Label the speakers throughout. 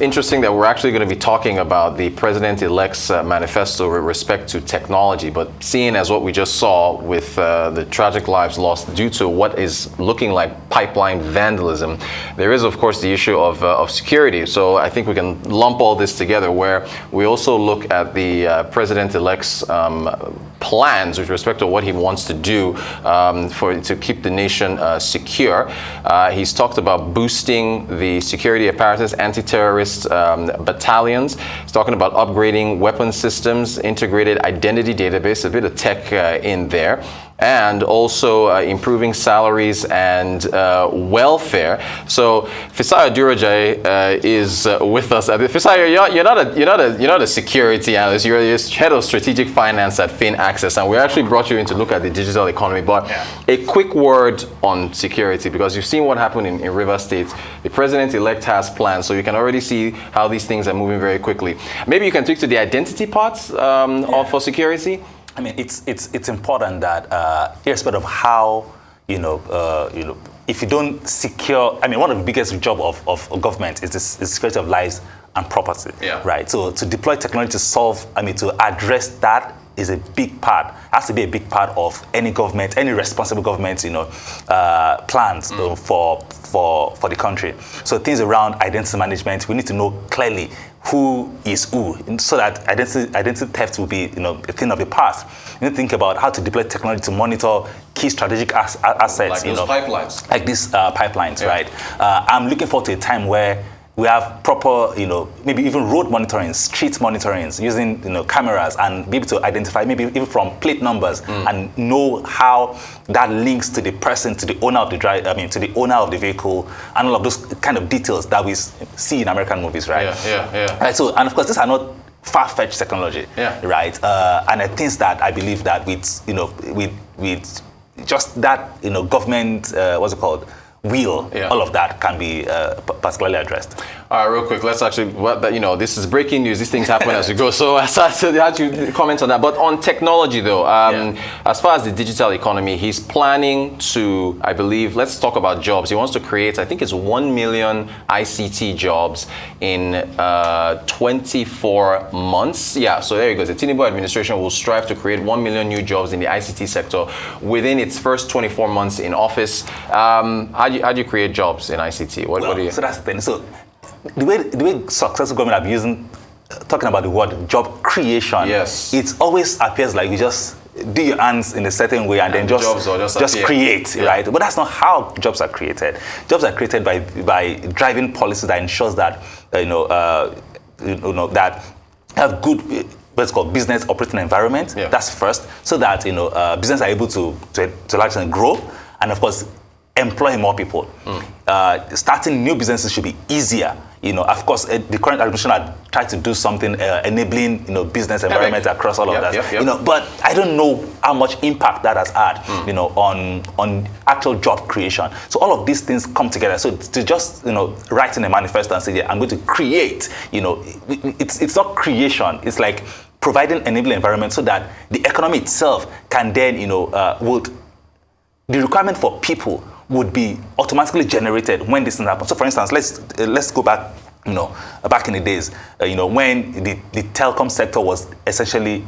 Speaker 1: interesting that we're actually going to be talking about the president-elect's manifesto with respect to technology, but seeing as what we just saw with the tragic lives lost due to what is looking like pipeline vandalism, there is, of course, the issue of security. So I think we can lump all this together, where we also look at the president-elect's plans with respect to what he wants to do to keep the nation secure. He's talked about boosting the security apparatus, anti-terrorist battalions. He's talking about upgrading weapon systems, integrated identity database, a bit of tech in there, and also improving salaries and welfare. So Fisayo Durojaye is with us. Fisayo, you're not a security analyst. You're head of strategic finance at FinAccess, and we actually brought you in to look at the digital economy. But a quick word on security, because you've seen what happened in Rivers State. The president-elect has plans, so you can already see how these things are moving very quickly. Maybe you can speak to the identity parts for security.
Speaker 2: I mean, it's important that irrespective of how, if you don't secure, I mean, one of the biggest job of government is the security of lives and property, right? So to deploy technology to address that is a big part, has to be a big part of any government, any responsible government, plans for the country. So things around identity management, we need to know clearly who is who, so that identity theft will be, a thing of the past. You need to think about how to deploy technology to monitor key strategic assets,
Speaker 1: like those pipelines,
Speaker 2: like these pipelines, right? I'm looking forward to a time where we have proper, maybe even road monitoring, street monitoring, using, cameras, and be able to identify, maybe even from plate numbers, and know how that links to the person, to the owner of the to the owner of the vehicle, and all of those kind of details that we see in American movies, right? Right. So, and of course, these are not far-fetched technology, right? And I think that I believe that with just that, government, what's it called? All of that can be particularly addressed.
Speaker 1: All right, real quick, let's actually, this is breaking news. These things happen as we go. So I had to comment on that. But on technology, though, as far as the digital economy, he's planning to, I believe, let's talk about jobs. He wants to create, I think it's 1 million ICT jobs in 24 months. Yeah, so there you go. The Tinubu administration will strive to create 1 million new jobs in the ICT sector within its first 24 months in office. How do you create jobs in ICT? What do you?
Speaker 2: So that's the thing. So the way successful government are using, talking about the word job creation, it always appears like you just do your hands in a certain way and then just create, right? But that's not how jobs are created. Jobs are created by driving policies that ensures that that have good what's called business operating environment. That's first, so that business are able to large extent grow, and of course employ more people. Starting new businesses should be easier. Of course, the current administration had tried to do something enabling, business environment across all of that. But I don't know how much impact that has had, on actual job creation. So all of these things come together. So to just, write in a manifesto and say, yeah, I'm going to create, it's not creation. It's like providing enabling environment so that the economy itself can then, the requirement for people would be automatically generated when this thing happens. So, for instance, let's go back, back in the days, when the telecom sector was essentially,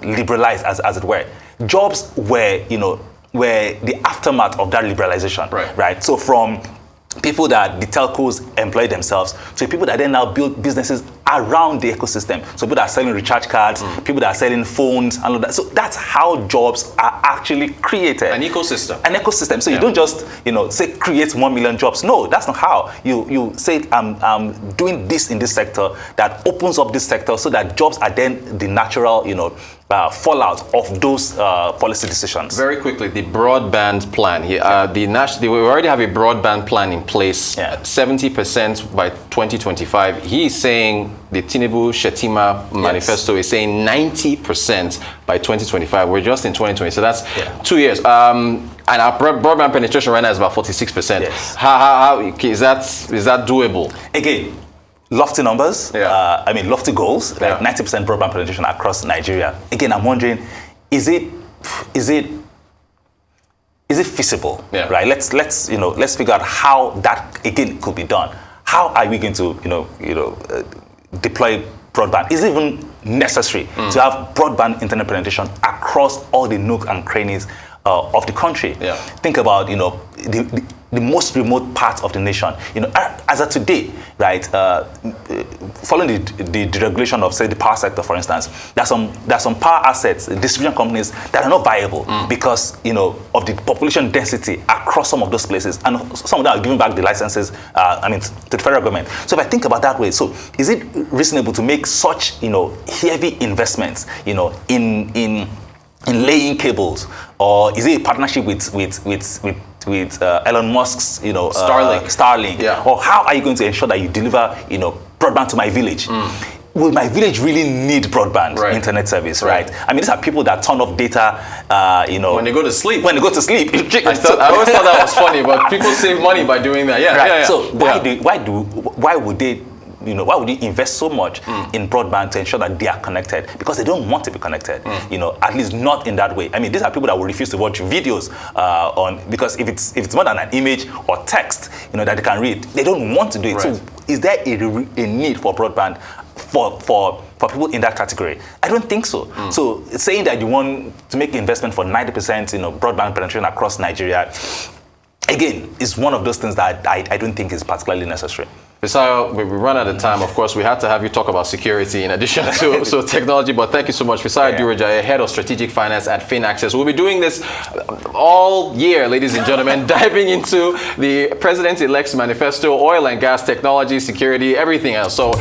Speaker 2: liberalized as it were. Jobs were the aftermath of that liberalization, right? So from people that the telcos employ themselves to people that then now build businesses around the ecosystem. So people that are selling recharge cards, people that are selling phones, and all that. So that's how jobs are actually created.
Speaker 1: An ecosystem.
Speaker 2: An ecosystem. So you don't just, say create 1 million jobs. No, that's not how. You say I'm doing this in this sector that opens up this sector so that jobs are then the natural, fallout of those policy decisions.
Speaker 1: Very quickly, the broadband plan. We already have a broadband plan in place. 70% by 2025. He's saying the Tinubu Shettima manifesto is saying 90% by 2025. We're just in 2020, so that's 2 years. And our broadband penetration right now is about 46%. How is that doable?
Speaker 2: Again, lofty numbers, lofty goals, like 90% broadband penetration across Nigeria. Again, I'm wondering, is it feasible? Right? Let's figure out how that again could be done. how are we going to, deploy broadband? Is it even necessary to have broadband internet penetration across all the nooks and crannies of the country?
Speaker 1: Yeah.
Speaker 2: Think about, the most remote parts of the nation. As of today, right, following the deregulation of, say, the power sector, for instance, there's some power assets, distribution companies that are not viable because, of the population density across some of those places, and some of them are giving back the licenses, to the federal government. So if I think about that way, so is it reasonable to make such, heavy investments, in laying cables, or is it a partnership with Elon Musk's, Starlink?
Speaker 1: Yeah.
Speaker 2: Or how are you going to ensure that you deliver, broadband to my village? Will my village really need broadband internet service, right? I mean, these are people that turn off data,
Speaker 1: when they go to sleep.
Speaker 2: When they go to sleep.
Speaker 1: I always thought that was funny, but people save money by doing that. Yeah,
Speaker 2: right.
Speaker 1: yeah, yeah.
Speaker 2: So why would they invest so much in broadband to ensure that they are connected? Because they don't want to be connected, at least not in that way. I mean, these are people that will refuse to watch videos because if it's more than an image or text, that they can read, they don't want to do it.
Speaker 1: Right.
Speaker 2: So is there a need for broadband for people in that category? I don't think so. So saying that you want to make investment for 90%, broadband penetration across Nigeria, again, is one of those things that I don't think is particularly necessary.
Speaker 1: Fisayo, we run out of time. Of course, we had to have you talk about security in addition to technology, but thank you so much. Fisayo Durojaye, Head of Strategic Finance at FinAccess. We'll be doing this all year, ladies and gentlemen, diving into the President-elect's manifesto, oil and gas, technology, security, everything else. So